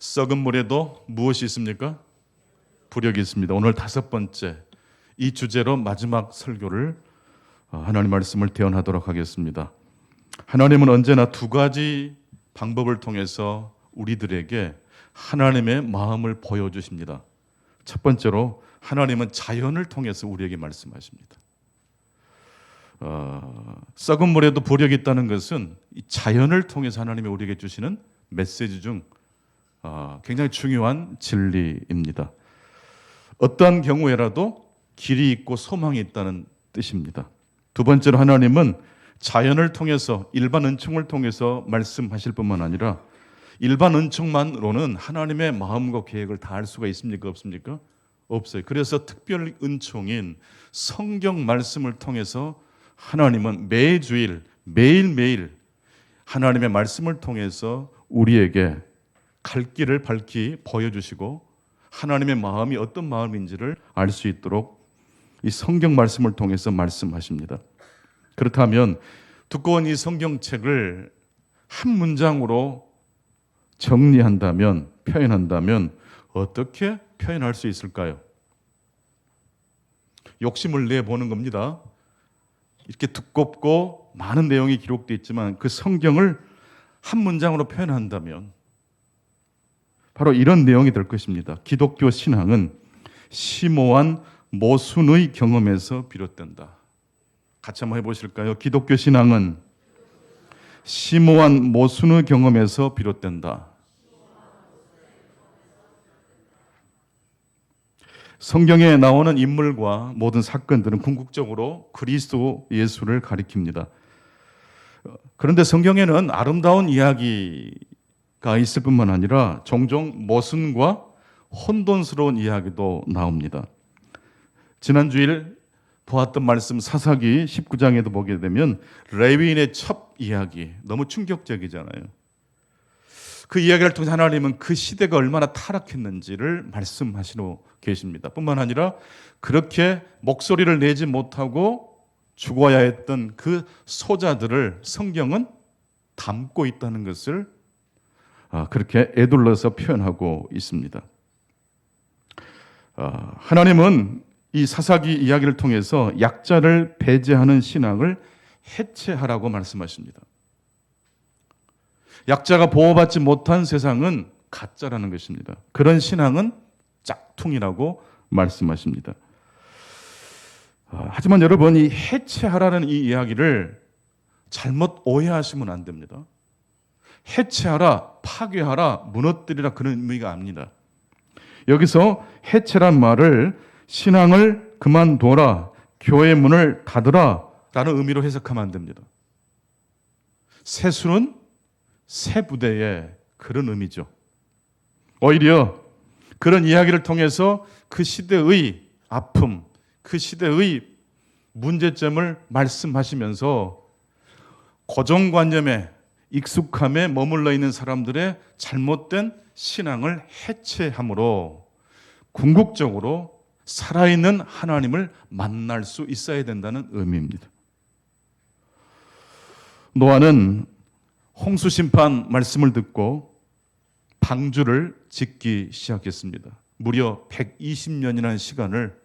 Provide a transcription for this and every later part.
썩은 물에도 무엇이 있습니까? 부력이 있습니다. 오늘 5번째 이 주제로 마지막 설교를 하나님 말씀을 대언하도록 하겠습니다. 하나님은 언제나 두 가지 방법을 통해서 우리들에게 하나님의 마음을 보여주십니다. 첫 번째로 하나님은 자연을 통해서 우리에게 말씀하십니다. 썩은 물에도 부력이 있다는 것은 이 자연을 통해서 하나님이 우리에게 주시는 메시지 중 굉장히 중요한 진리입니다. 어떠한 경우에라도 길이 있고 소망이 있다는 뜻입니다. 두 번째로 하나님은 자연을 통해서 일반 은총을 통해서 말씀하실 뿐만 아니라 일반 은총만으로는 하나님의 마음과 계획을 다 알 수가 있습니까? 없습니까? 없어요. 그래서 특별 은총인 성경 말씀을 통해서 하나님은 매주일 매일매일 하나님의 말씀을 통해서 우리에게 갈 길을 밝히 보여주시고 하나님의 마음이 어떤 마음인지를 알 수 있도록 이 성경 말씀을 통해서 말씀하십니다. 그렇다면 두꺼운 이 성경책을 한 문장으로 정리한다면, 표현한다면 어떻게 표현할 수 있을까요? 욕심을 내보는 겁니다. 이렇게 두껍고 많은 내용이 기록되어 있지만 그 성경을 한 문장으로 표현한다면 바로 이런 내용이 될 것입니다. 기독교 신앙은 심오한 모순의 경험에서 비롯된다. 같이 한번 해보실까요? 기독교 신앙은 심오한 모순의 경험에서 비롯된다. 성경에 나오는 인물과 모든 사건들은 궁극적으로 그리스도 예수를 가리킵니다. 그런데 성경에는 아름다운 이야기가 있을 뿐만 아니라 종종 모순과 혼돈스러운 이야기도 나옵니다. 지난주일 보았던 말씀 사사기 19장에도 보게 되면 레위인의 첩 이야기 너무 충격적이잖아요. 그 이야기를 통해서 하나님은 그 시대가 얼마나 타락했는지를 말씀하시고 계십니다. 뿐만 아니라 그렇게 목소리를 내지 못하고 죽어야 했던 그 소자들을 성경은 담고 있다는 것을 그렇게 에둘러서 표현하고 있습니다. 하나님은 이 사사기 이야기를 통해서 약자를 배제하는 신앙을 해체하라고 말씀하십니다. 약자가 보호받지 못한 세상은 가짜라는 것입니다. 그런 신앙은 짝퉁이라고 말씀하십니다. 하지만 여러분, 이 해체하라는 이 이야기를 잘못 오해하시면 안 됩니다. 해체하라, 파괴하라, 무너뜨리라 그런 의미가 아닙니다. 여기서 해체란 말을 신앙을 그만둬라, 교회 문을 닫으라 라는 의미로 해석하면 안 됩니다. 세수는 새 부대의 그런 의미죠. 오히려 그런 이야기를 통해서 그 시대의 아픔, 그 시대의 문제점을 말씀하시면서 고정관념에 익숙함에 머물러 있는 사람들의 잘못된 신앙을 해체함으로 궁극적으로 살아있는 하나님을 만날 수 있어야 된다는 의미입니다. 노아는 홍수 심판 말씀을 듣고 방주를 짓기 시작했습니다. 무려 120년이라는 시간을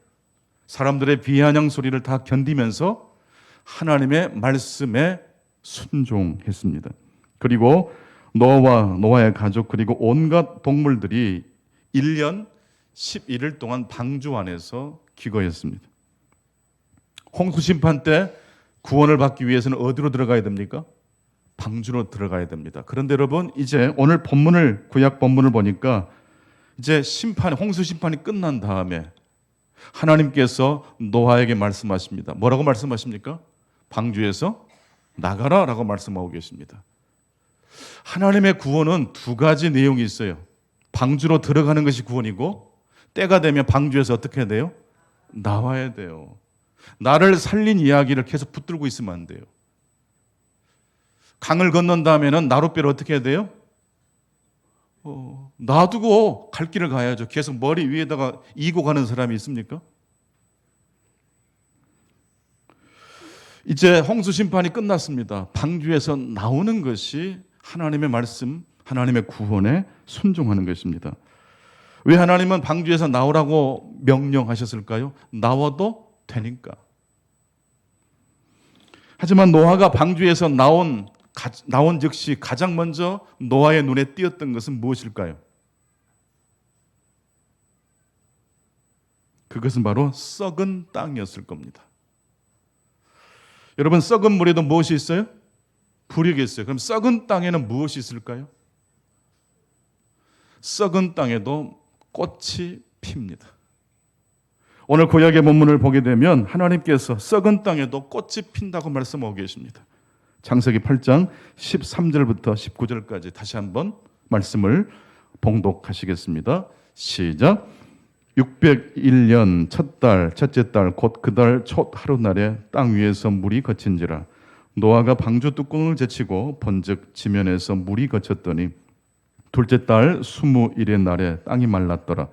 사람들의 비아냥 소리를 다 견디면서 하나님의 말씀에 순종했습니다. 그리고 노아와 노아의 가족 그리고 온갖 동물들이 1년 11일 동안 방주 안에서 기거했습니다. 홍수 심판 때 구원을 받기 위해서는 어디로 들어가야 됩니까? 방주로 들어가야 됩니다. 그런데 여러분, 이제 오늘 구약 본문을 보니까 이제 홍수 심판이 끝난 다음에 하나님께서 노아에게 말씀하십니다. 뭐라고 말씀하십니까? 방주에서 나가라 라고 말씀하고 계십니다. 하나님의 구원은 두 가지 내용이 있어요. 방주로 들어가는 것이 구원이고 때가 되면 방주에서 어떻게 해야 돼요? 나와야 돼요. 나를 살린 이야기를 계속 붙들고 있으면 안 돼요. 강을 건넌 다음에는 나룻배를 어떻게 해야 돼요? 놔두고 갈 길을 가야죠. 계속 머리 위에다가 이고 가는 사람이 있습니까? 이제 홍수 심판이 끝났습니다. 방주에서 나오는 것이 하나님의 말씀, 하나님의 구원에 순종하는 것입니다. 왜 하나님은 방주에서 나오라고 명령하셨을까요? 나와도 되니까. 하지만 노아가 방주에서 나온 즉시 가장 먼저 노아의 눈에 띄었던 것은 무엇일까요? 그것은 바로 썩은 땅이었을 겁니다. 여러분, 썩은 물에도 무엇이 있어요? 부력이 있어요. 그럼 썩은 땅에는 무엇이 있을까요? 썩은 땅에도 꽃이 핍니다. 오늘 구약의 본문을 보게 되면 하나님께서 썩은 땅에도 꽃이 핀다고 말씀하고 계십니다. 창세기 8장 13절부터 19절까지 다시 한번 말씀을 봉독하시겠습니다. 시작. 601년 첫 달 첫째 달 곧 그 달 첫 하루날에 땅 위에서 물이 거친지라. 노아가 방주 뚜껑을 제치고 본즉 지면에서 물이 거쳤더니 둘째 달 21의 날에 땅이 말랐더라.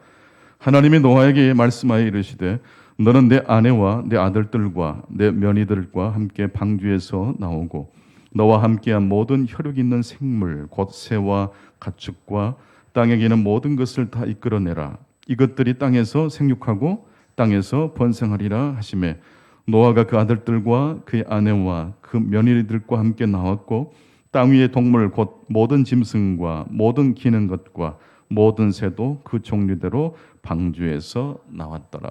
하나님이 노아에게 말씀하여 이르시되 너는 내 아내와 내 아들들과 내 며느리들과 함께 방주에서 나오고 너와 함께한 모든 혈육 있는 생물 곧 새와 가축과 땅에 기는 모든 것을 다 이끌어내라. 이것들이 땅에서 생육하고 땅에서 번성하리라 하시매 노아가 그 아들들과 그의 아내와 그 며느리들과 함께 나왔고 땅 위의 동물 곧 모든 짐승과 모든 기는 것과 모든 새도 그 종류대로 방주에서 나왔더라.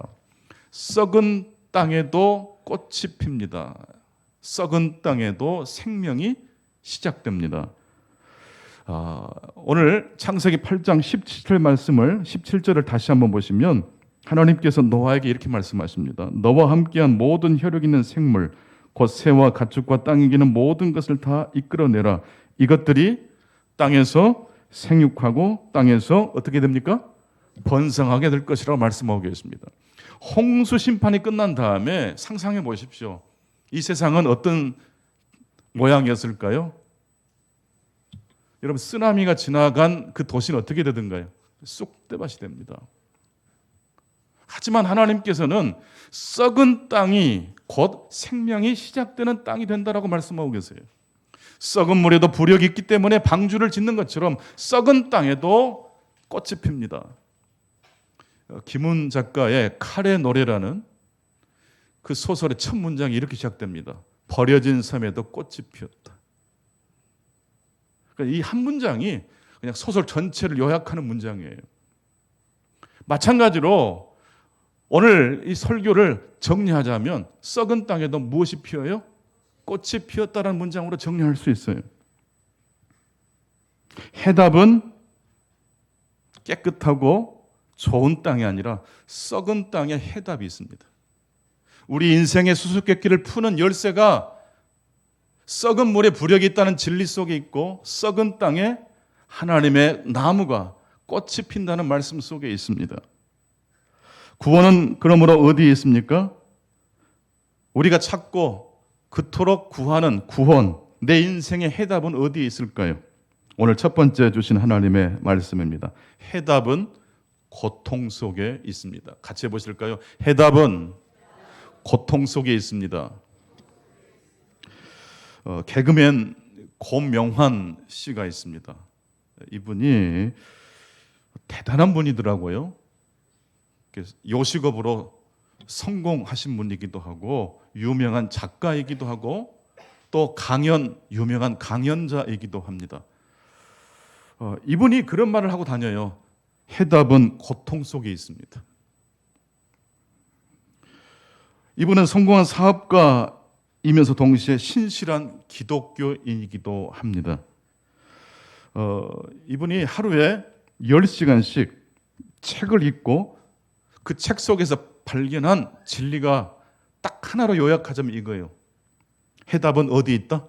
썩은 땅에도 꽃이 핍니다. 썩은 땅에도 생명이 시작됩니다. 오늘 창세기 8장 17절 말씀을 17절을 다시 한번 보시면 하나님께서 노아에게 이렇게 말씀하십니다. 너와 함께한 모든 혈육 있는 생물 곧 새와 가축과 땅에 기는 모든 것을 다 이끌어내라. 이것들이 땅에서 생육하고 땅에서 어떻게 됩니까? 번성하게 될 것이라고 말씀하고 계십니다. 홍수 심판이 끝난 다음에 상상해 보십시오. 이 세상은 어떤 모양이었을까요? 여러분, 쓰나미가 지나간 그 도시는 어떻게 되던가요? 쑥대밭이 됩니다. 하지만 하나님께서는 썩은 땅이 곧 생명이 시작되는 땅이 된다라고 말씀하고 계세요. 썩은 물에도 부력이 있기 때문에 방주를 짓는 것처럼 썩은 땅에도 꽃이 핍니다. 김훈 작가의 칼의 노래라는 그 소설의 첫 문장이 이렇게 시작됩니다. 버려진 섬에도 꽃이 피었다. 이 한 문장이 그냥 소설 전체를 요약하는 문장이에요. 마찬가지로 오늘 이 설교를 정리하자면 썩은 땅에도 무엇이 피어요? 꽃이 피었다는 문장으로 정리할 수 있어요. 해답은 깨끗하고 좋은 땅이 아니라 썩은 땅에 해답이 있습니다. 우리 인생의 수수께끼를 푸는 열쇠가 썩은 물에 부력이 있다는 진리 속에 있고 썩은 땅에 하나님의 나무가 꽃이 핀다는 말씀 속에 있습니다. 구원은 그러므로 어디에 있습니까? 우리가 찾고 그토록 구하는 구원, 내 인생의 해답은 어디에 있을까요? 오늘 첫 번째 주신 하나님의 말씀입니다. 해답은 고통 속에 있습니다. 같이 해보실까요? 해답은 고통 속에 있습니다. 개그맨 고명환 씨가 있습니다. 이분이 대단한 분이더라고요. 요식업으로 성공하신 분이기도 하고 유명한 작가이기도 하고 또 유명한 강연자이기도 합니다. 이분이 그런 말을 하고 다녀요. 해답은 고통 속에 있습니다. 이분은 성공한 사업가이면서 동시에 신실한 기독교인이기도 합니다. 이분이 하루에 10시간씩 책을 읽고 그 책 속에서 발견한 진리가 딱 하나로 요약하자면 이거예요. 해답은 어디 있다?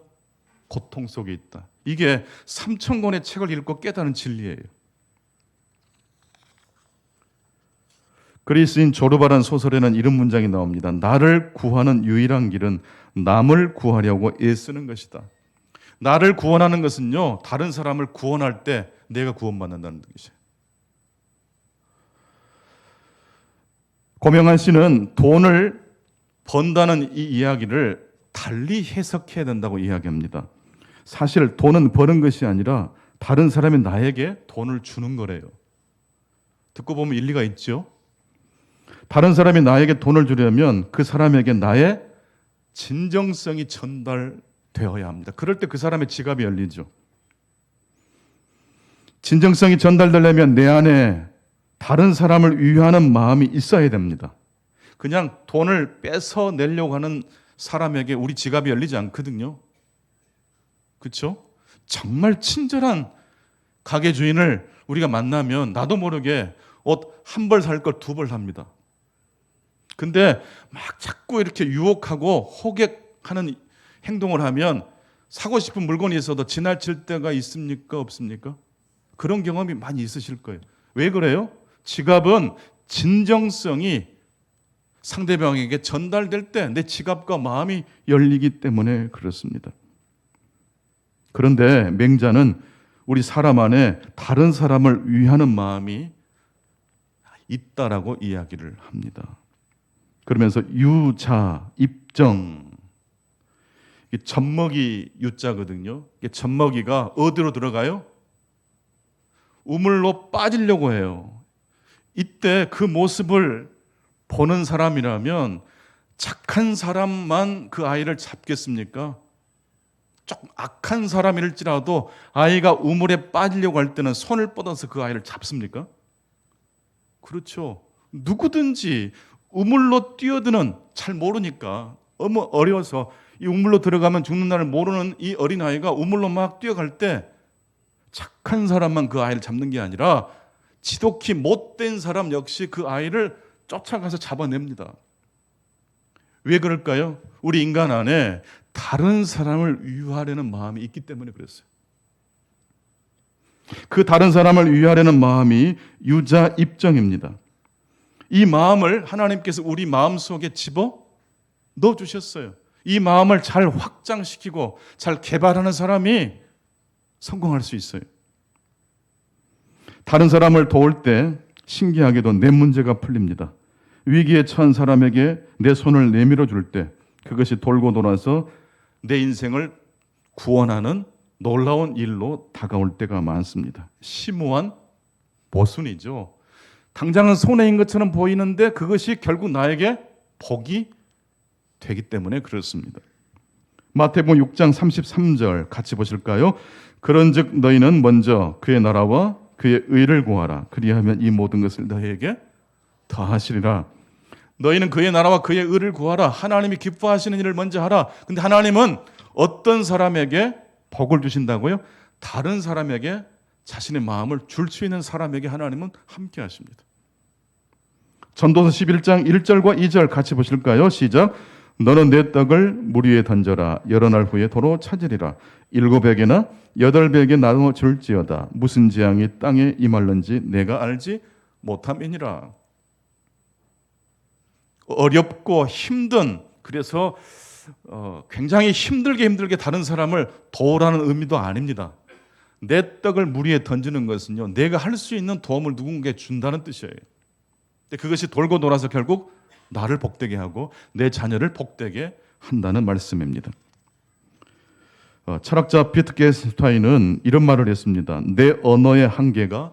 고통 속에 있다. 이게 3,000권의 책을 읽고 깨달은 진리예요. 그리스인 조르바란 소설에는 이런 문장이 나옵니다. 나를 구하는 유일한 길은 남을 구하려고 애쓰는 것이다. 나를 구원하는 것은요, 다른 사람을 구원할 때 내가 구원받는다는 뜻이에요. 고명환 씨는 돈을 번다는 이 이야기를 달리 해석해야 된다고 이야기합니다. 사실 돈은 버는 것이 아니라 다른 사람이 나에게 돈을 주는 거래요. 듣고 보면 일리가 있죠. 다른 사람이 나에게 돈을 주려면 그 사람에게 나의 진정성이 전달되어야 합니다. 그럴 때 그 사람의 지갑이 열리죠. 진정성이 전달되려면 내 안에 다른 사람을 위하는 마음이 있어야 됩니다. 그냥 돈을 뺏어내려고 하는 사람에게 우리 지갑이 열리지 않거든요. 그렇죠? 정말 친절한 가게 주인을 우리가 만나면 나도 모르게 옷 한 벌 살 걸 두 벌 삽니다. 근데 막 자꾸 이렇게 유혹하고 호객하는 행동을 하면 사고 싶은 물건이 있어도 지나칠 때가 있습니까? 없습니까? 그런 경험이 많이 있으실 거예요. 왜 그래요? 지갑은 진정성이 상대방에게 전달될 때 내 지갑과 마음이 열리기 때문에 그렇습니다. 그런데 맹자는 우리 사람 안에 다른 사람을 위하는 마음이 있다라고 이야기를 합니다. 그러면서 유자, 입정, 젖먹이 유자거든요. 젖먹이가 어디로 들어가요? 우물로 빠지려고 해요. 이때 그 모습을 보는 사람이라면 착한 사람만 그 아이를 잡겠습니까? 조금 악한 사람일지라도 아이가 우물에 빠지려고 할 때는 손을 뻗어서 그 아이를 잡습니까? 그렇죠. 누구든지 우물로 뛰어드는, 잘 모르니까, 너무 어려워서 이 우물로 들어가면 죽는 날을 모르는 이 어린아이가 우물로 막 뛰어갈 때 착한 사람만 그 아이를 잡는 게 아니라 지독히 못된 사람 역시 그 아이를 쫓아가서 잡아냅니다. 왜 그럴까요? 우리 인간 안에 다른 사람을 위하려는 마음이 있기 때문에 그랬어요. 그 다른 사람을 위하려는 마음이 유자 입정입니다. 이 마음을 하나님께서 우리 마음 속에 집어 넣어 주셨어요. 이 마음을 잘 확장시키고 잘 개발하는 사람이 성공할 수 있어요. 다른 사람을 도울 때 신기하게도 내 문제가 풀립니다. 위기에 처한 사람에게 내 손을 내밀어 줄 때 그것이 돌고 돌아서 내 인생을 구원하는 놀라운 일로 다가올 때가 많습니다. 심오한 모순이죠. 당장은 손해인 것처럼 보이는데 그것이 결국 나에게 복이 되기 때문에 그렇습니다. 마태복음 6장 33절 같이 보실까요? 그런즉 너희는 먼저 그의 나라와 그의 의를 구하라. 그리하면 이 모든 것을 너희에게 더하시리라. 너희는 그의 나라와 그의 의를 구하라. 하나님이 기뻐하시는 일을 먼저 하라. 근데 하나님은 어떤 사람에게 복을 주신다고요? 다른 사람에게 자신의 마음을 줄 수 있는 사람에게 하나님은 함께 하십니다. 전도서 11장 1절과 2절 같이 보실까요? 시작. 너는 내 떡을 물 위에 던져라. 여러 날 후에 도로 찾으리라. 7에게나 8에게 나눠 줄지어다. 무슨 재앙이 땅에 임할는지 내가 알지 못함이니라. 어렵고 힘든, 그래서 굉장히 힘들게 다른 사람을 도우라는 의미도 아닙니다. 내 떡을 물 위에 던지는 것은요, 내가 할 수 있는 도움을 누군가에게 준다는 뜻이에요. 그것이 돌고 돌아서 결국 나를 복되게 하고 내 자녀를 복되게 한다는 말씀입니다. 철학자 비트게스타인은 이런 말을 했습니다. 내 언어의 한계가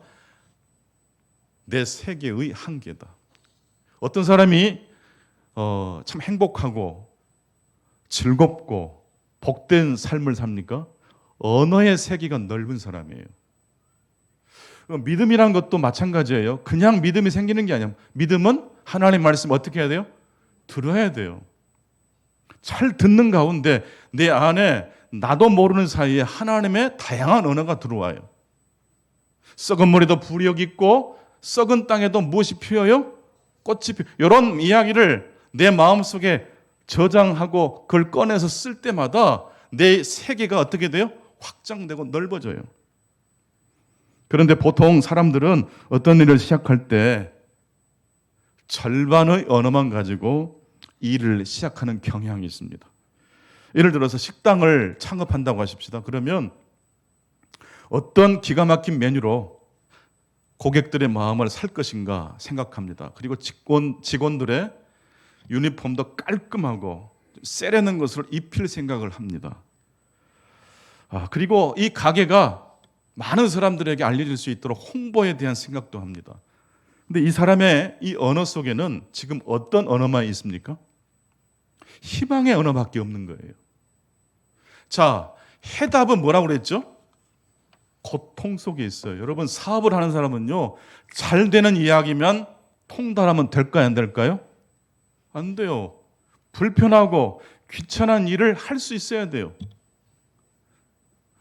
내 세계의 한계다. 어떤 사람이 참 행복하고 즐겁고 복된 삶을 삽니까? 언어의 세계가 넓은 사람이에요. 믿음이란 것도 마찬가지예요. 그냥 믿음이 생기는 게 아니에요. 믿음은 하나님 말씀 어떻게 해야 돼요? 들어야 돼요. 잘 듣는 가운데 내 안에 나도 모르는 사이에 하나님의 다양한 언어가 들어와요. 썩은 물에도 불이 있고 썩은 땅에도 무엇이 피어요? 꽃이 피어요. 이런 이야기를 내 마음속에 저장하고 그걸 꺼내서 쓸 때마다 내 세계가 어떻게 돼요? 확장되고 넓어져요. 그런데 보통 사람들은 어떤 일을 시작할 때 절반의 언어만 가지고 일을 시작하는 경향이 있습니다. 예를 들어서 식당을 창업한다고 하십시다. 그러면 어떤 기가 막힌 메뉴로 고객들의 마음을 살 것인가 생각합니다. 그리고 직원들의 유니폼도 깔끔하고 세련된 것을 입힐 생각을 합니다. 그리고 이 가게가 많은 사람들에게 알려질 수 있도록 홍보에 대한 생각도 합니다. 근데 이 사람의 이 언어 속에는 지금 어떤 언어만 있습니까? 희망의 언어밖에 없는 거예요. 자, 해답은 뭐라고 그랬죠? 고통 속에 있어요. 여러분, 사업을 하는 사람은요, 잘 되는 이야기면 통달하면 될까요, 안 될까요? 안 돼요. 불편하고 귀찮은 일을 할 수 있어야 돼요.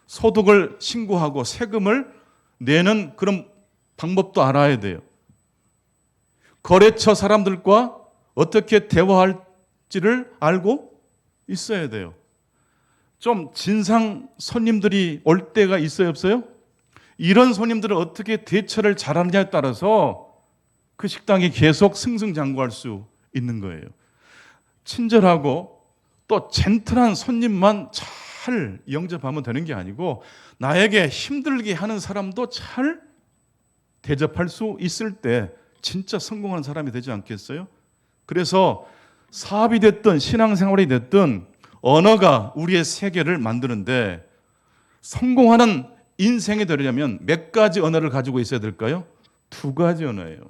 소득을 신고하고 세금을 내는 그런 방법도 알아야 돼요. 거래처 사람들과 어떻게 대화할지를 알고 있어야 돼요. 좀 진상 손님들이 올 때가 있어요, 없어요? 이런 손님들을 어떻게 대처를 잘하느냐에 따라서 그 식당이 계속 승승장구할 수 있는 거예요. 친절하고 또 젠틀한 손님만 잘 영접하면 되는 게 아니고 나에게 힘들게 하는 사람도 잘 대접할 수 있을 때 진짜 성공하는 사람이 되지 않겠어요? 그래서 사업이 됐든 신앙생활이 됐든 언어가 우리의 세계를 만드는데 성공하는 인생이 되려면 몇 가지 언어를 가지고 있어야 될까요? 두 가지 언어예요.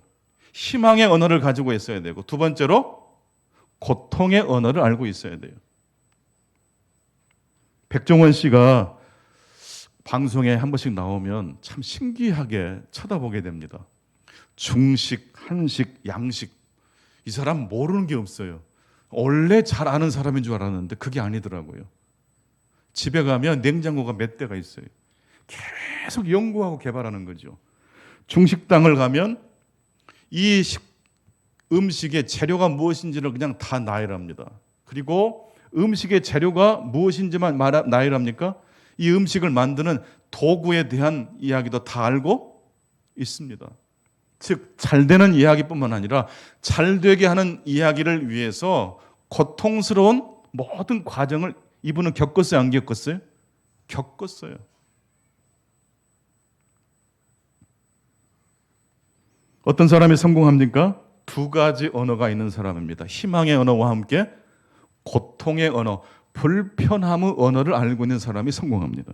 희망의 언어를 가지고 있어야 되고 두 번째로 고통의 언어를 알고 있어야 돼요. 백종원 씨가 방송에 한 번씩 나오면 참 신기하게 쳐다보게 됩니다. 중식, 한식, 양식. 이 사람 모르는 게 없어요. 원래 잘 아는 사람인 줄 알았는데 그게 아니더라고요. 집에 가면 냉장고가 몇 대가 있어요. 계속 연구하고 개발하는 거죠. 중식당을 가면 이 음식의 재료가 무엇인지를 그냥 다 나열합니다. 그리고 음식의 재료가 무엇인지만 나열합니까? 이 음식을 만드는 도구에 대한 이야기도 다 알고 있습니다. 즉, 잘 되는 이야기뿐만 아니라 잘 되게 하는 이야기를 위해서 고통스러운 모든 과정을 이분은 겪었어요, 안 겪었어요? 겪었어요. 어떤 사람이 성공합니까? 두 가지 언어가 있는 사람입니다. 희망의 언어와 함께 고통의 언어, 불편함의 언어를 알고 있는 사람이 성공합니다.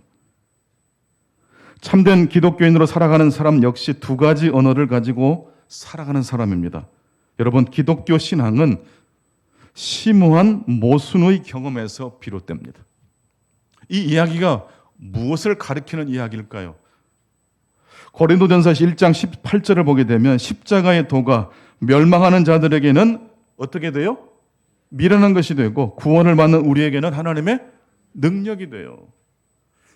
참된 기독교인으로 살아가는 사람 역시 두 가지 언어를 가지고 살아가는 사람입니다. 여러분, 기독교 신앙은 심오한 모순의 경험에서 비롯됩니다. 이 이야기가 무엇을 가리키는 이야기일까요? 고린도전서 1장 18절을 보게 되면 십자가의 도가 멸망하는 자들에게는 어떻게 돼요? 미련한 것이 되고 구원을 받는 우리에게는 하나님의 능력이 돼요.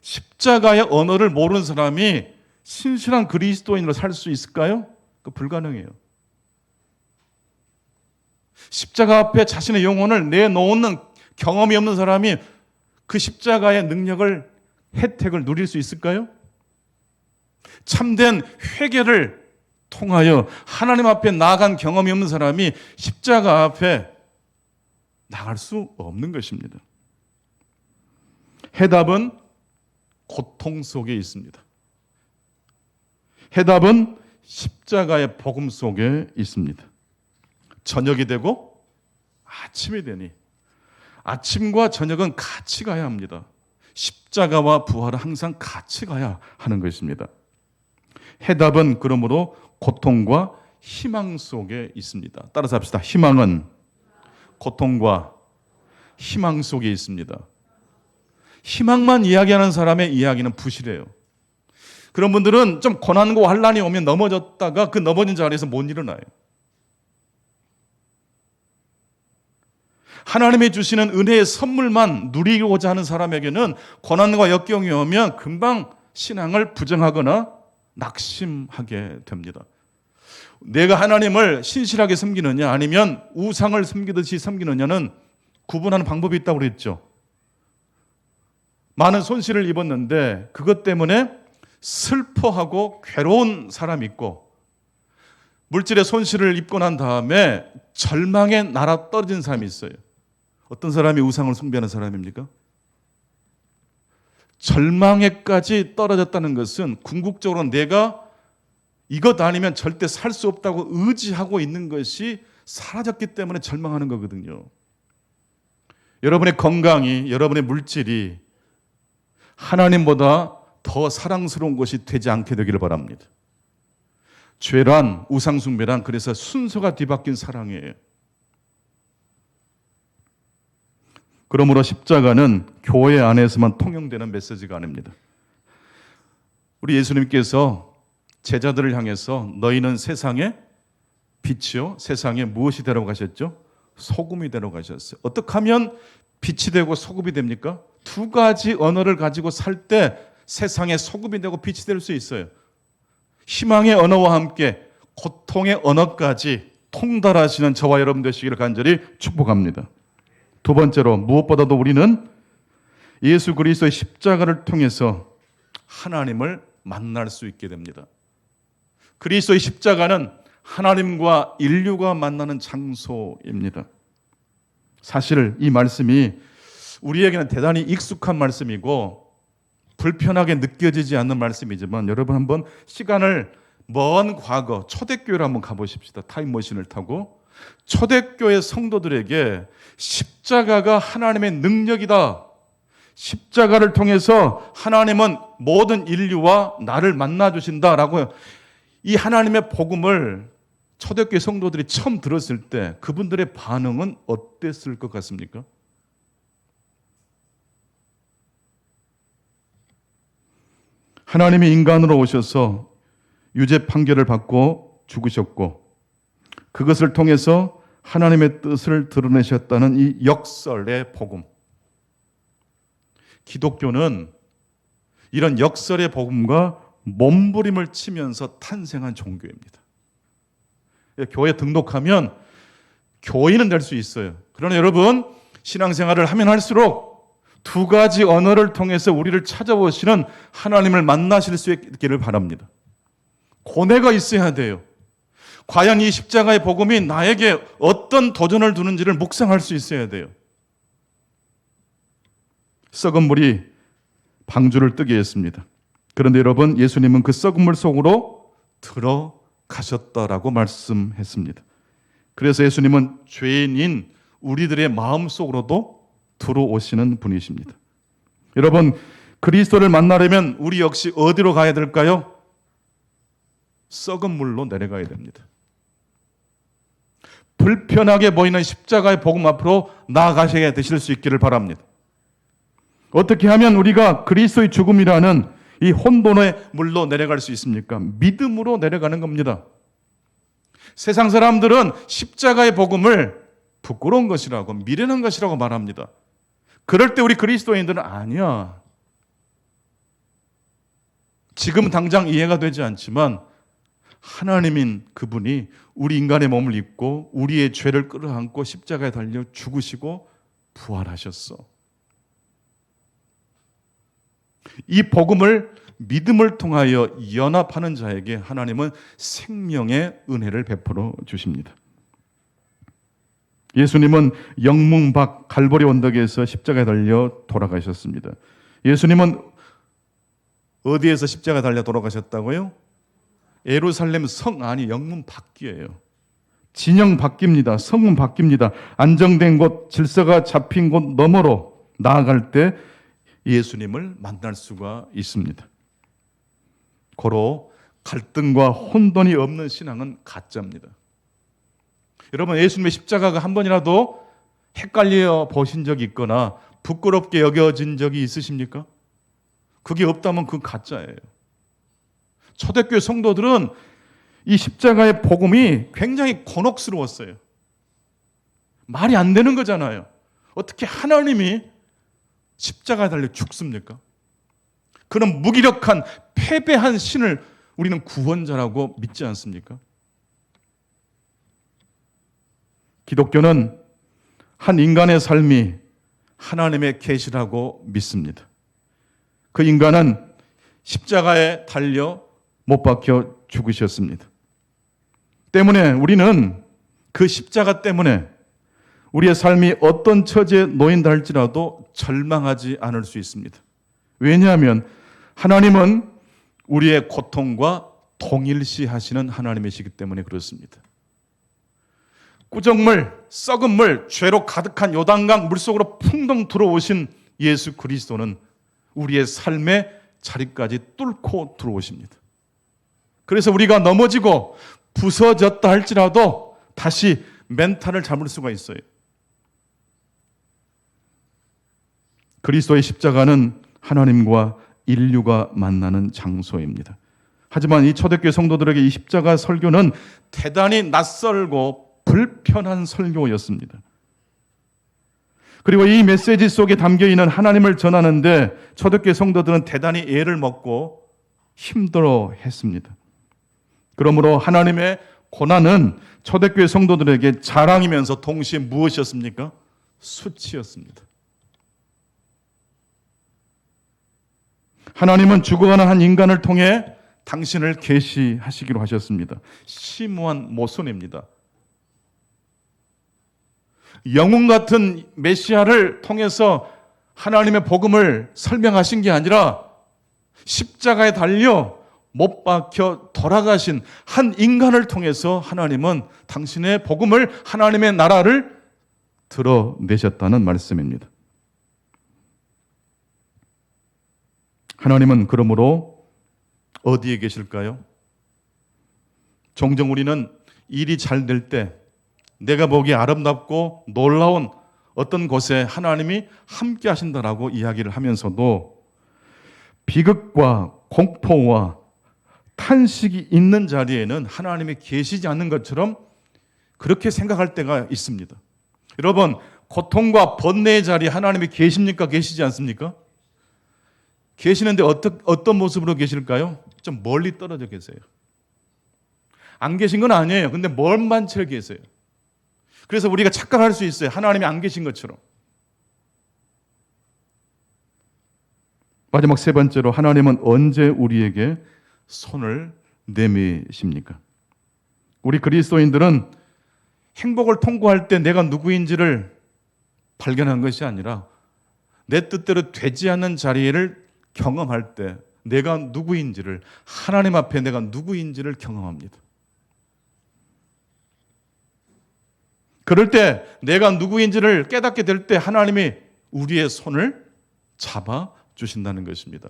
십자가의 언어를 모르는 사람이 신실한 그리스도인으로 살 수 있을까요? 그 불가능해요. 십자가 앞에 자신의 영혼을 내놓는 경험이 없는 사람이 그 십자가의 능력을, 혜택을 누릴 수 있을까요? 참된 회개를 통하여 하나님 앞에 나아간 경험이 없는 사람이 십자가 앞에 나갈 수 없는 것입니다. 해답은 고통 속에 있습니다. 해답은 십자가의 복음 속에 있습니다. 저녁이 되고 아침이 되니 아침과 저녁은 같이 가야 합니다. 십자가와 부활은 항상 같이 가야 하는 것입니다. 해답은 그러므로 고통과 희망 속에 있습니다. 따라서 합시다. 희망은 고통과 희망 속에 있습니다. 희망만 이야기하는 사람의 이야기는 부실해요. 그런 분들은 좀 고난과 환난이 오면 넘어졌다가 그 넘어진 자리에서 못 일어나요. 하나님이 주시는 은혜의 선물만 누리고자 하는 사람에게는 고난과 역경이 오면 금방 신앙을 부정하거나 낙심하게 됩니다. 내가 하나님을 신실하게 섬기느냐 아니면 우상을 섬기듯이 섬기느냐는 구분하는 방법이 있다고 그랬죠. 많은 손실을 입었는데 그것 때문에 슬퍼하고 괴로운 사람이 있고 물질의 손실을 입고 난 다음에 절망에 날아 떨어진 사람이 있어요. 어떤 사람이 우상을 숭배하는 사람입니까? 절망에까지 떨어졌다는 것은 궁극적으로 내가 이것 아니면 절대 살 수 없다고 의지하고 있는 것이 사라졌기 때문에 절망하는 거거든요. 여러분의 건강이, 여러분의 물질이 하나님보다 더 사랑스러운 것이 되지 않게 되기를 바랍니다. 죄란, 우상숭배란 그래서 순서가 뒤바뀐 사랑이에요. 그러므로 십자가는 교회 안에서만 통용되는 메시지가 아닙니다. 우리 예수님께서 제자들을 향해서 너희는 세상의 빛이요, 세상에 무엇이 되라고 하셨죠? 소금이 되라고 하셨어요. 어떻게 하면 빛이 되고 소금이 됩니까? 두 가지 언어를 가지고 살 때 세상에 소금이 되고 빛이 될 수 있어요. 희망의 언어와 함께 고통의 언어까지 통달하시는 저와 여러분 되시기를 간절히 축복합니다. 두 번째로 무엇보다도 우리는 예수 그리스도의 십자가를 통해서 하나님을 만날 수 있게 됩니다. 그리스도의 십자가는 하나님과 인류가 만나는 장소입니다. 사실 이 말씀이 우리에게는 대단히 익숙한 말씀이고 불편하게 느껴지지 않는 말씀이지만 여러분 한번 시간을 먼 과거 초대교회로 한번 가보십시다. 타임머신을 타고 초대교회 성도들에게 십자가가 하나님의 능력이다. 십자가를 통해서 하나님은 모든 인류와 나를 만나주신다라고 이 하나님의 복음을 초대교회 성도들이 처음 들었을 때 그분들의 반응은 어땠을 것 같습니까? 하나님이 인간으로 오셔서 유죄 판결을 받고 죽으셨고 그것을 통해서 하나님의 뜻을 드러내셨다는 이 역설의 복음. 기독교는 이런 역설의 복음과 몸부림을 치면서 탄생한 종교입니다. 교회 등록하면 교인은 될 수 있어요. 그러나 여러분 신앙생활을 하면 할수록 두 가지 언어를 통해서 우리를 찾아오시는 하나님을 만나실 수 있기를 바랍니다. 고뇌가 있어야 돼요. 과연 이 십자가의 복음이 나에게 어떤 도전을 두는지를 묵상할 수 있어야 돼요. 썩은 물이 방주를 뜨게 했습니다. 그런데 여러분 예수님은 그 썩은 물 속으로 들어가셨다라고 말씀했습니다. 그래서 예수님은 죄인인 우리들의 마음속으로도 들어오시는 분이십니다. 여러분 그리스도를 만나려면 우리 역시 어디로 가야 될까요? 썩은 물로 내려가야 됩니다. 불편하게 보이는 십자가의 복음 앞으로 나아가셔야 되실 수 있기를 바랍니다. 어떻게 하면 우리가 그리스도의 죽음이라는 이 혼돈의 물로 내려갈 수 있습니까? 믿음으로 내려가는 겁니다. 세상 사람들은 십자가의 복음을 부끄러운 것이라고 미련한 것이라고 말합니다. 그럴 때 우리 그리스도인들은 아니야. 지금 당장 이해가 되지 않지만 하나님인 그분이 우리 인간의 몸을 입고 우리의 죄를 끌어안고 십자가에 달려 죽으시고 부활하셨어. 이 복음을 믿음을 통하여 연합하는 자에게 하나님은 생명의 은혜를 베풀어 주십니다. 예수님은 영문 밖 갈보리 언덕에서 십자가에 달려 돌아가셨습니다. 예수님은 어디에서 십자가에 달려 돌아가셨다고요? 예루살렘 성 안이 영문 밖이에요. 진영 바뀝니다. 성은 바뀝니다. 안정된 곳, 질서가 잡힌 곳 너머로 나아갈 때 예수님을 만날 수가 있습니다. 고로 갈등과 혼돈이 없는 신앙은 가짜입니다. 여러분 예수님의 십자가가 한 번이라도 헷갈려 보신 적이 있거나 부끄럽게 여겨진 적이 있으십니까? 그게 없다면 그건 가짜예요. 초대교회 성도들은 이 십자가의 복음이 굉장히 곤혹스러웠어요. 말이 안 되는 거잖아요. 어떻게 하나님이 십자가에 달려 죽습니까? 그런 무기력한 패배한 신을 우리는 구원자라고 믿지 않습니까? 기독교는 한 인간의 삶이 하나님의 계시라고 믿습니다. 그 인간은 십자가에 달려 못 박혀 죽으셨습니다. 때문에 우리는 그 십자가 때문에 우리의 삶이 어떤 처지에 놓인다 할지라도 절망하지 않을 수 있습니다. 왜냐하면 하나님은 우리의 고통과 동일시하시는 하나님이시기 때문에 그렇습니다. 꾸정물, 썩은 물, 죄로 가득한 요단강 물속으로 풍덩 들어오신 예수 그리스도는 우리의 삶의 자리까지 뚫고 들어오십니다. 그래서 우리가 넘어지고 부서졌다 할지라도 다시 멘탈을 잡을 수가 있어요. 그리스도의 십자가는 하나님과 인류가 만나는 장소입니다. 하지만 이 초대교회 성도들에게 이 십자가 설교는 대단히 낯설고 불편한 설교였습니다. 그리고 이 메시지 속에 담겨있는 하나님을 전하는데 초대교회 성도들은 대단히 애를 먹고 힘들어했습니다. 그러므로 하나님의 고난은 초대교회 성도들에게 자랑이면서 동시에 무엇이었습니까? 수치였습니다. 하나님은 죽어가는 한 인간을 통해 당신을 계시하시기로 하셨습니다. 심오한 모순입니다. 영웅 같은 메시아를 통해서 하나님의 복음을 설명하신 게 아니라 십자가에 달려 못 박혀 돌아가신 한 인간을 통해서 하나님은 당신의 복음을, 하나님의 나라를 드러내셨다는 말씀입니다. 하나님은 그러므로 어디에 계실까요? 종종 우리는 일이 잘 될 때, 내가 보기에 아름답고 놀라운 어떤 곳에 하나님이 함께 하신다라고 이야기를 하면서도 비극과 공포와 탄식이 있는 자리에는 하나님이 계시지 않는 것처럼 그렇게 생각할 때가 있습니다. 여러분, 고통과 번뇌의 자리에 하나님이 계십니까? 계시지 않습니까? 계시는데 어떤 모습으로 계실까요? 좀 멀리 떨어져 계세요. 안 계신 건 아니에요. 근데 멀만 채 계세요. 그래서 우리가 착각할 수 있어요. 하나님이 안 계신 것처럼. 마지막 세 번째로, 하나님은 언제 우리에게 손을 내미십니까? 우리 그리스도인들은 행복을 통고할 때 내가 누구인지를 발견한 것이 아니라 내 뜻대로 되지 않는 자리를 경험할 때 내가 누구인지를, 하나님 앞에 내가 누구인지를 경험합니다. 그럴 때 내가 누구인지를 깨닫게 될 때 하나님이 우리의 손을 잡아 주신다는 것입니다.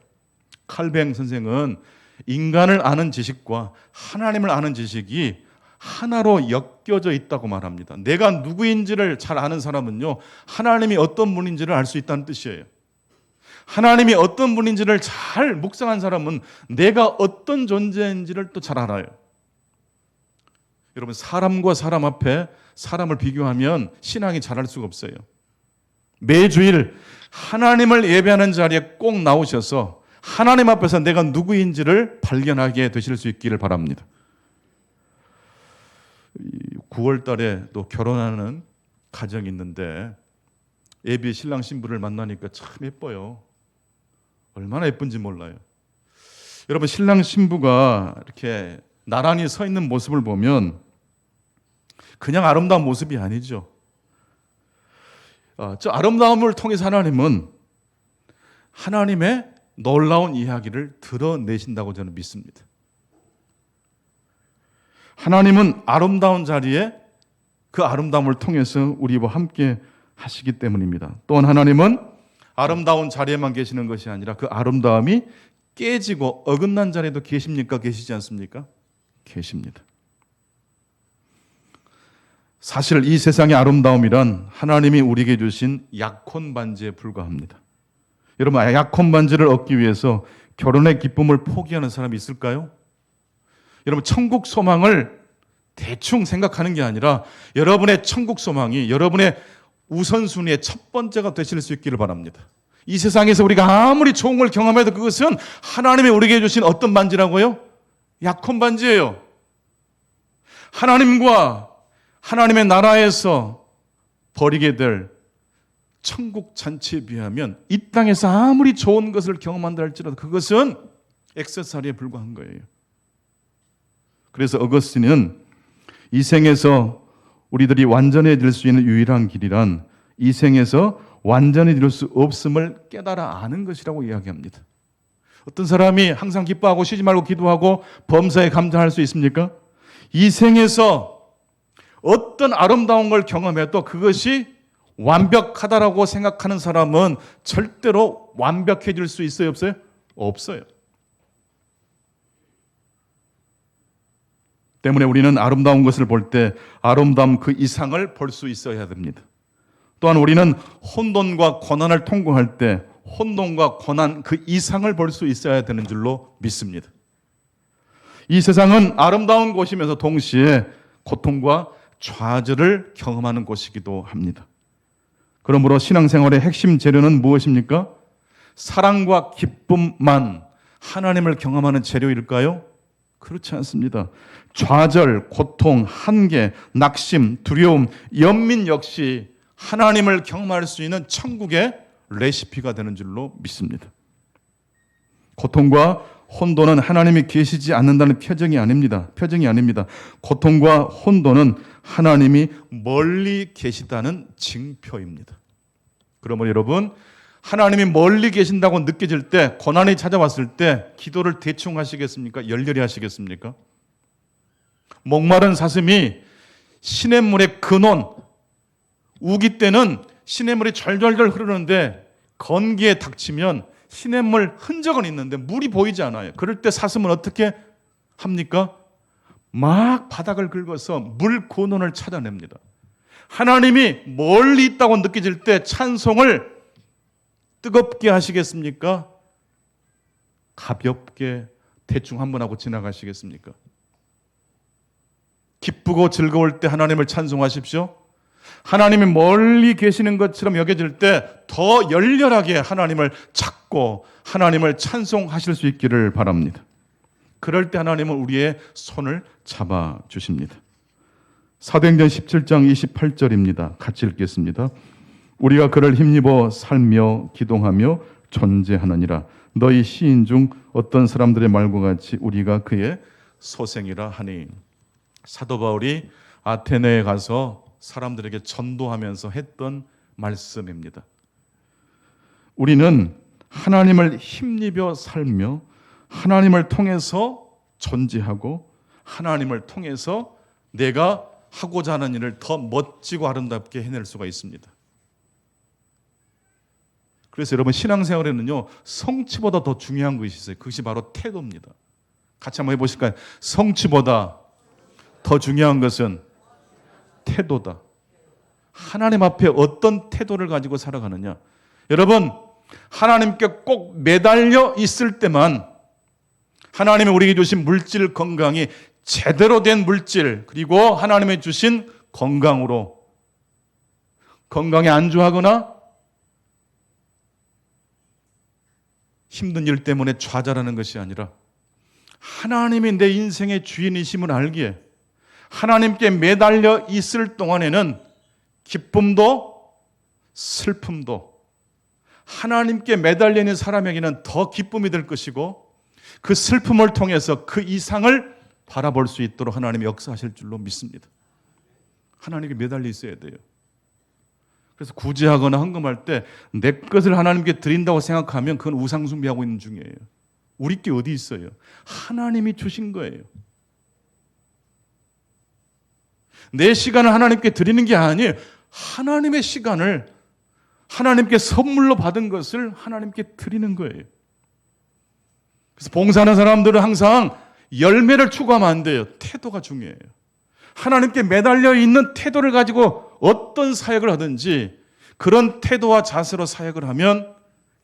칼뱅 선생은 인간을 아는 지식과 하나님을 아는 지식이 하나로 엮여져 있다고 말합니다. 내가 누구인지를 잘 아는 사람은요, 하나님이 어떤 분인지를 알 수 있다는 뜻이에요. 하나님이 어떤 분인지를 잘 묵상한 사람은 내가 어떤 존재인지를 또 잘 알아요. 여러분, 사람과 사람 앞에 사람을 비교하면 신앙이 자랄 수가 없어요. 매주일 하나님을 예배하는 자리에 꼭 나오셔서 하나님 앞에서 내가 누구인지를 발견하게 되실 수 있기를 바랍니다. 9월 달에 또 결혼하는 가정이 있는데 예비 신랑 신부를 만나니까 참 예뻐요. 얼마나 예쁜지 몰라요. 여러분, 신랑 신부가 이렇게 나란히 서 있는 모습을 보면 그냥 아름다운 모습이 아니죠. 저 아름다움을 통해서 하나님은 하나님의 놀라운 이야기를 드러내신다고 저는 믿습니다. 하나님은 아름다운 자리에 그 아름다움을 통해서 우리와 함께 하시기 때문입니다. 또한 하나님은 아름다운 자리에만 계시는 것이 아니라 그 아름다움이 깨지고 어긋난 자리에도 계십니까? 계시지 않습니까? 계십니다. 사실 이 세상의 아름다움이란 하나님이 우리에게 주신 약혼 반지에 불과합니다. 여러분, 약혼 반지를 얻기 위해서 결혼의 기쁨을 포기하는 사람이 있을까요? 여러분, 천국 소망을 대충 생각하는 게 아니라 여러분의 천국 소망이 여러분의 우선순위의 첫 번째가 되실 수 있기를 바랍니다. 이 세상에서 우리가 아무리 좋은 걸 경험해도 그것은 하나님이 우리에게 주신 어떤 반지라고요? 약혼 반지예요. 하나님과 하나님의 나라에서 벌이게 될 천국 잔치에 비하면 이 땅에서 아무리 좋은 것을 경험한다 할지라도 그것은 액세서리에 불과한 거예요. 그래서 어거스틴은 이 생에서 우리들이 완전해질 수 있는 유일한 길이란 이 생에서 완전해질 수 없음을 깨달아 아는 것이라고 이야기합니다. 어떤 사람이 항상 기뻐하고 쉬지 말고 기도하고 범사에 감사할 수 있습니까? 이 생에서 어떤 아름다운 걸 경험해도 그것이 완벽하다라고 생각하는 사람은 절대로 완벽해질 수 있어요, 없어요? 없어요. 때문에 우리는 아름다운 것을 볼 때 아름다움 그 이상을 볼 수 있어야 됩니다. 또한 우리는 혼돈과 고난을 통과할 때 혼돈과 고난 그 이상을 볼 수 있어야 되는 줄로 믿습니다. 이 세상은 아름다운 곳이면서 동시에 고통과 좌절을 경험하는 곳이기도 합니다. 그러므로 신앙생활의 핵심 재료는 무엇입니까? 사랑과 기쁨만 하나님을 경험하는 재료일까요? 그렇지 않습니다. 좌절, 고통, 한계, 낙심, 두려움, 연민 역시 하나님을 경험할 수 있는 천국의 레시피가 되는 줄로 믿습니다. 고통과 혼돈은 하나님이 계시지 않는다는 표정이 아닙니다. 고통과 혼돈은 하나님이 멀리 계시다는 징표입니다. 그러므로 여러분, 하나님이 멀리 계신다고 느껴질 때, 고난이 찾아왔을 때 기도를 대충 하시겠습니까? 열렬히 하시겠습니까? 목마른 사슴이 시냇물의 근원, 우기 때는 시냇물이 절절절 흐르는데 건기에 닥치면 시냇물 흔적은 있는데 물이 보이지 않아요. 그럴 때 사슴은 어떻게 합니까? 막 바닥을 긁어서 물 근원을 찾아냅니다. 하나님이 멀리 있다고 느껴질 때 찬송을 뜨겁게 하시겠습니까? 가볍게 대충 한번 하고 지나가시겠습니까? 기쁘고 즐거울 때 하나님을 찬송하십시오. 하나님이 멀리 계시는 것처럼 여겨질 때 더 열렬하게 하나님을 찾고 하나님을 찬송하실 수 있기를 바랍니다. 그럴 때 하나님은 우리의 손을 잡아주십니다. 사도행전 17장 28절입니다. 같이 읽겠습니다. 우리가 그를 힘입어 살며 기동하며 존재하느니라. 너희 시인 중 어떤 사람들의 말과 같이 우리가 그의 소생이라 하니. 사도 바울이 아테네에 가서 사람들에게 전도하면서 했던 말씀입니다. 우리는 하나님을 힘입어 살며 하나님을 통해서 존재하고 하나님을 통해서 내가 하고자 하는 일을 더 멋지고 아름답게 해낼 수가 있습니다. 그래서 여러분, 신앙생활에는요, 성취보다 더 중요한 것이 있어요. 그것이 바로 태도입니다. 같이 한번 해보실까요? 성취보다 더 중요한 것은 태도다. 하나님 앞에 어떤 태도를 가지고 살아가느냐. 여러분, 하나님께 꼭 매달려 있을 때만 하나님이 우리에게 주신 물질 건강이 제대로 된 물질, 그리고 하나님이 주신 건강으로, 건강에 안주하거나 힘든 일 때문에 좌절하는 것이 아니라 하나님이 내 인생의 주인이심을 알기에 하나님께 매달려 있을 동안에는 기쁨도 슬픔도 하나님께 매달려 있는 사람에게는 더 기쁨이 될 것이고, 그 슬픔을 통해서 그 이상을 바라볼 수 있도록 하나님이 역사하실 줄로 믿습니다. 하나님께 매달려 있어야 돼요. 그래서 구제하거나 헌금할 때 내 것을 하나님께 드린다고 생각하면 그건 우상숭배하고 있는 중이에요. 우리 게 어디 있어요? 하나님이 주신 거예요. 내 시간을 하나님께 드리는 게 아니에요. 하나님의 시간을, 하나님께 선물로 받은 것을 하나님께 드리는 거예요. 그래서 봉사하는 사람들은 항상 열매를 추구하면 안 돼요. 태도가 중요해요. 하나님께 매달려 있는 태도를 가지고 어떤 사역을 하든지 그런 태도와 자세로 사역을 하면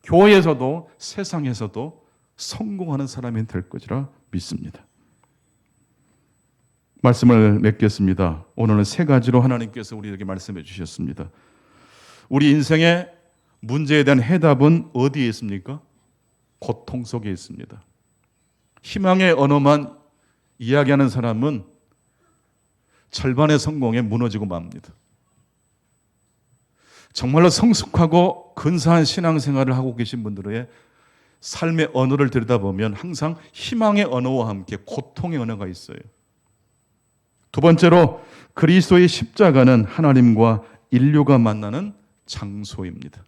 교회에서도 세상에서도 성공하는 사람이 될 것이라 믿습니다. 말씀을 맺겠습니다. 오늘은 세 가지로 하나님께서 우리에게 말씀해 주셨습니다. 우리 인생의 문제에 대한 해답은 어디에 있습니까? 고통 속에 있습니다. 희망의 언어만 이야기하는 사람은 절반의 성공에 무너지고 맙니다. 정말로 성숙하고 근사한 신앙생활을 하고 계신 분들의 삶의 언어를 들여다보면 항상 희망의 언어와 함께 고통의 언어가 있어요. 두 번째로, 그리스도의 십자가는 하나님과 인류가 만나는 장소입니다.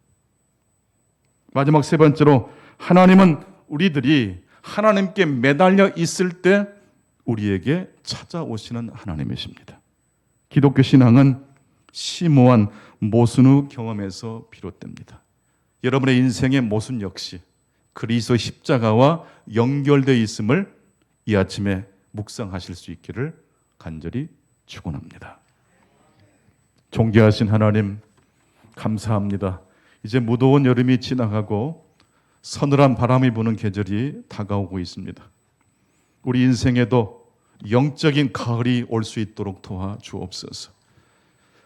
마지막 세 번째로, 하나님은 우리들이 하나님께 매달려 있을 때 우리에게 찾아오시는 하나님이십니다. 기독교 신앙은 심오한 모순의 경험에서 비롯됩니다. 여러분의 인생의 모순 역시 그리스도 십자가와 연결되어 있음을 이 아침에 묵상하실 수 있기를 간절히 축원합니다. 존귀하신 하나님, 감사합니다. 이제 무더운 여름이 지나가고 서늘한 바람이 부는 계절이 다가오고 있습니다. 우리 인생에도 영적인 가을이 올 수 있도록 도와주옵소서.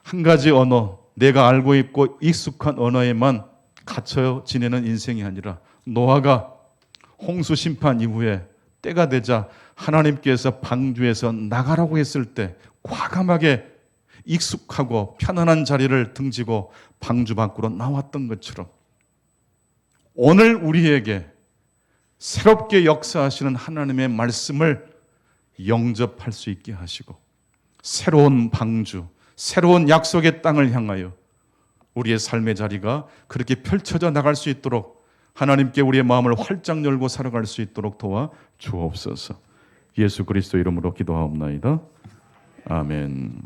한 가지 언어, 내가 알고 있고 익숙한 언어에만 갇혀 지내는 인생이 아니라 노아가 홍수 심판 이후에 때가 되자 하나님께서 방주에서 나가라고 했을 때 과감하게 익숙하고 편안한 자리를 등지고 방주 밖으로 나왔던 것처럼 오늘 우리에게 새롭게 역사하시는 하나님의 말씀을 영접할 수 있게 하시고 새로운 방주, 새로운 약속의 땅을 향하여 우리의 삶의 자리가 그렇게 펼쳐져 나갈 수 있도록 하나님께 우리의 마음을 활짝 열고 살아갈 수 있도록 도와 주옵소서. 예수 그리스도 이름으로 기도하옵나이다. 아멘.